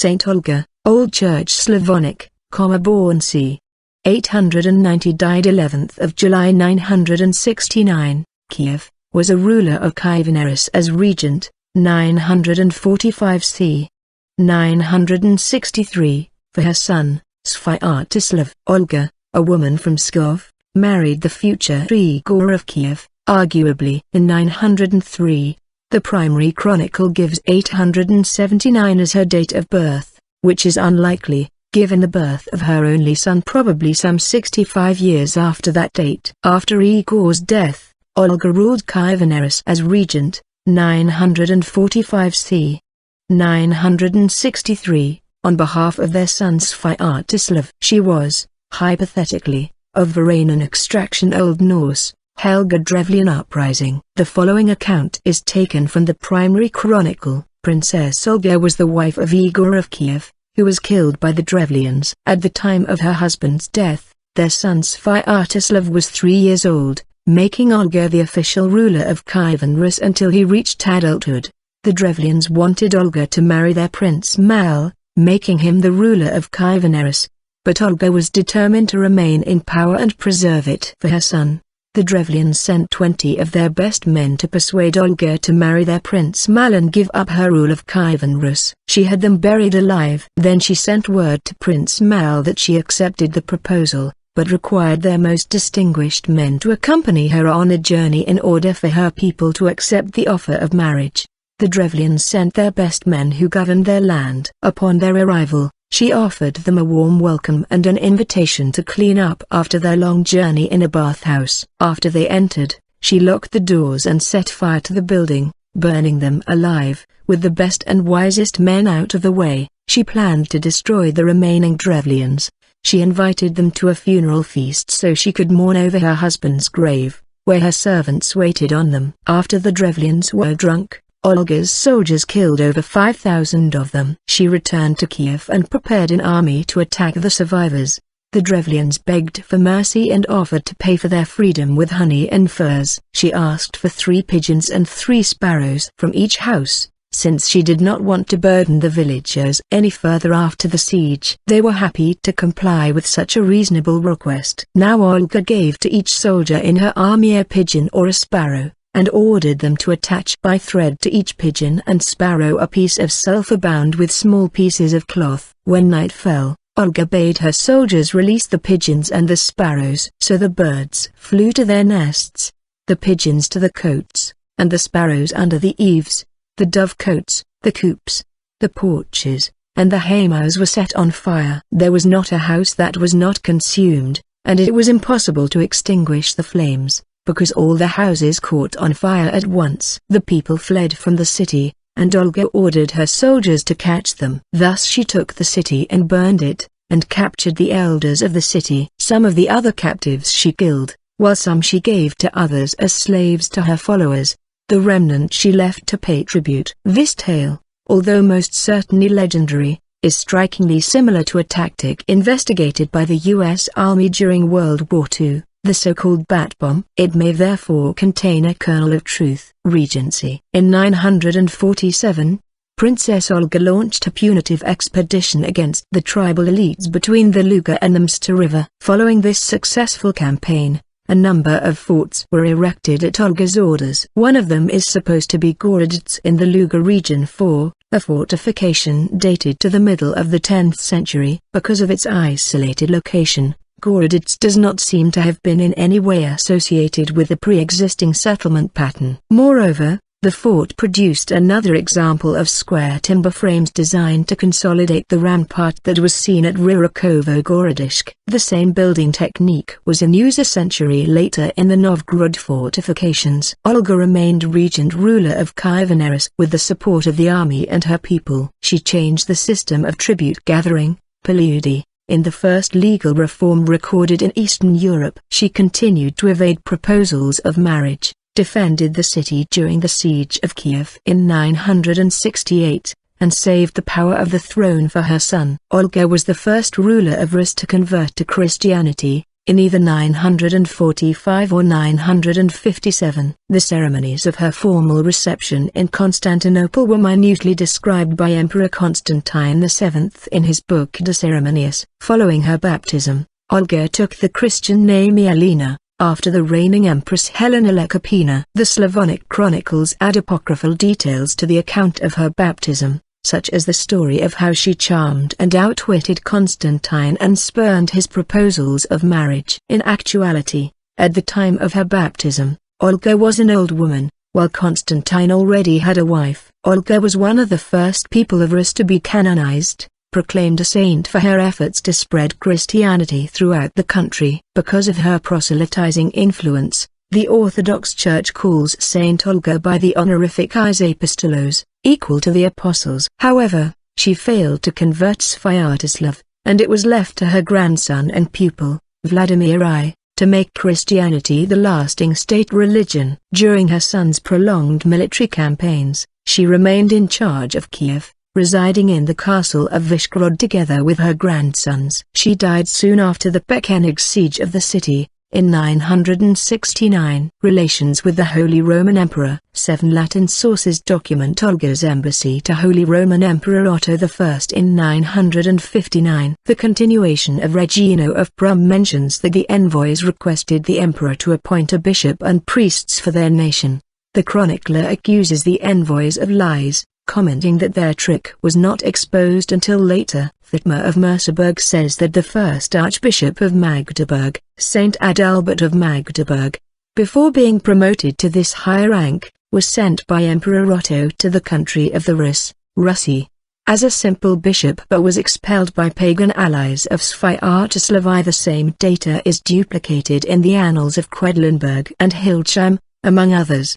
Saint Olga, Old Church Slavonic, born c. 890, died 11th of July 969, Kiev, was a ruler of Kievan Rus as regent, 945 c. 963, for her son, Svyatoslav. Olga, a woman from Pskov, married the future Igor of Kiev, arguably in 903. The Primary Chronicle gives 879 as her date of birth, which is unlikely, given the birth of her only son probably some 65 years after that date. After Igor's death, Olga ruled Kievan Rus as regent, 945 c. 963, on behalf of their son Svyatoslav. She was, hypothetically, of Varangian extraction. Old Norse, Helga. Drevlian Uprising. The following account is taken from the Primary Chronicle. Princess Olga was the wife of Igor of Kiev, who was killed by the Drevlians. At the time of her husband's death, their son Svyatoslav was 3 years old, making Olga the official ruler of Kievan Rus until he reached adulthood. The Drevlians wanted Olga to marry their prince Mal, making him the ruler of Kievan Rus, but Olga was determined to remain in power and preserve it for her son. The Drevlians sent 20 of their best men to persuade Olga to marry their prince Mal and give up her rule of Kievan Rus. She had them buried alive. Then she sent word to Prince Mal that she accepted the proposal, but required their most distinguished men to accompany her on a journey in order for her people to accept the offer of marriage. The Drevlians sent their best men who governed their land. Upon their arrival, she offered them a warm welcome and an invitation to clean up after their long journey in a bathhouse. After they entered, she locked the doors and set fire to the building, burning them alive. With the best and wisest men out of the way, she planned to destroy the remaining Drevlians. She invited them to a funeral feast so she could mourn over her husband's grave, where her servants waited on them. After the Drevlians were drunk, Olga's soldiers killed over 5,000 of them. She returned to Kiev and prepared an army to attack the survivors. The Drevlians begged for mercy and offered to pay for their freedom with honey and furs. She asked for 3 pigeons and 3 sparrows from each house, since she did not want to burden the villagers any further after the siege. They were happy to comply with such a reasonable request. Now Olga gave to each soldier in her army a pigeon or a sparrow, and ordered them to attach by thread to each pigeon and sparrow a piece of sulphur bound with small pieces of cloth. When night fell, Olga bade her soldiers release the pigeons and the sparrows. So the birds flew to their nests, the pigeons to the cotes, and the sparrows under the eaves. The dovecotes, the coops, the porches, and the haymows were set on fire. There was not a house that was not consumed, and it was impossible to extinguish the flames, because all the houses caught on fire at once. The people fled from the city, and Olga ordered her soldiers to catch them. Thus she took the city and burned it, and captured the elders of the city. Some of the other captives she killed, while some she gave to others as slaves to her followers. The remnant she left to pay tribute. This tale, although most certainly legendary, is strikingly similar to a tactic investigated by the U.S. Army during World War II, the so-called bat bomb. It may therefore contain a kernel of truth. Regency. In 947, Princess Olga launched a punitive expedition against the tribal elites between the Luga and the Msta River. Following this successful campaign, a number of forts were erected at Olga's orders. One of them is supposed to be Gorodets in the Luga region 4, a fortification dated to the middle of the 10th century. Because of its isolated location, Gorodets does not seem to have been in any way associated with the pre-existing settlement pattern. Moreover, the fort produced another example of square timber frames designed to consolidate the rampart that was seen at Ryrakovo Gorodishk. The same building technique was in use a century later in the Novgorod fortifications. Olga remained regent ruler of Kievan Rus with the support of the army and her people. She changed the system of tribute gathering, Paleudi, in the first legal reform recorded in Eastern Europe. She continued to evade proposals of marriage, defended the city during the siege of Kiev in 968, and saved the power of the throne for her son. Olga was the first ruler of Rus to convert to Christianity, in either 945 or 957. The ceremonies of her formal reception in Constantinople were minutely described by Emperor Constantine VII in his book De Ceremoniis. Following her baptism, Olga took the Christian name Elena, after the reigning Empress Helena Lekopina. The Slavonic chronicles add apocryphal details to the account of her baptism, such as the story of how she charmed and outwitted Constantine and spurned his proposals of marriage. In actuality, at the time of her baptism, Olga was an old woman, while Constantine already had a wife. Olga was one of the first people of Rus to be canonized, proclaimed a saint for her efforts to spread Christianity throughout the country. Because of her proselytizing influence, the Orthodox Church calls Saint Olga by the honorific Apostolos, equal to the apostles. However, she failed to convert Svyatoslav, and it was left to her grandson and pupil, Vladimir I, to make Christianity the lasting state religion. During her son's prolonged military campaigns, she remained in charge of Kiev, residing in the castle of Vyshgorod together with her grandsons. She died soon after the Pechenegs siege of the city, in 969. Relations with the Holy Roman Emperor. 7 Latin sources document Olga's embassy to Holy Roman Emperor Otto I in 959. The continuation of Regino of Prum mentions that the envoys requested the emperor to appoint a bishop and priests for their nation. The chronicler accuses the envoys of lies, commenting that their trick was not exposed until later. Thitmer of Merseburg says that the first Archbishop of Magdeburg, Saint Adalbert of Magdeburg, before being promoted to this higher rank, was sent by Emperor Otto to the country of the Rus, Russia, as a simple bishop but was expelled by pagan allies of Svyatoslav. The same data is duplicated in the annals of Quedlinburg and Hildesheim, among others.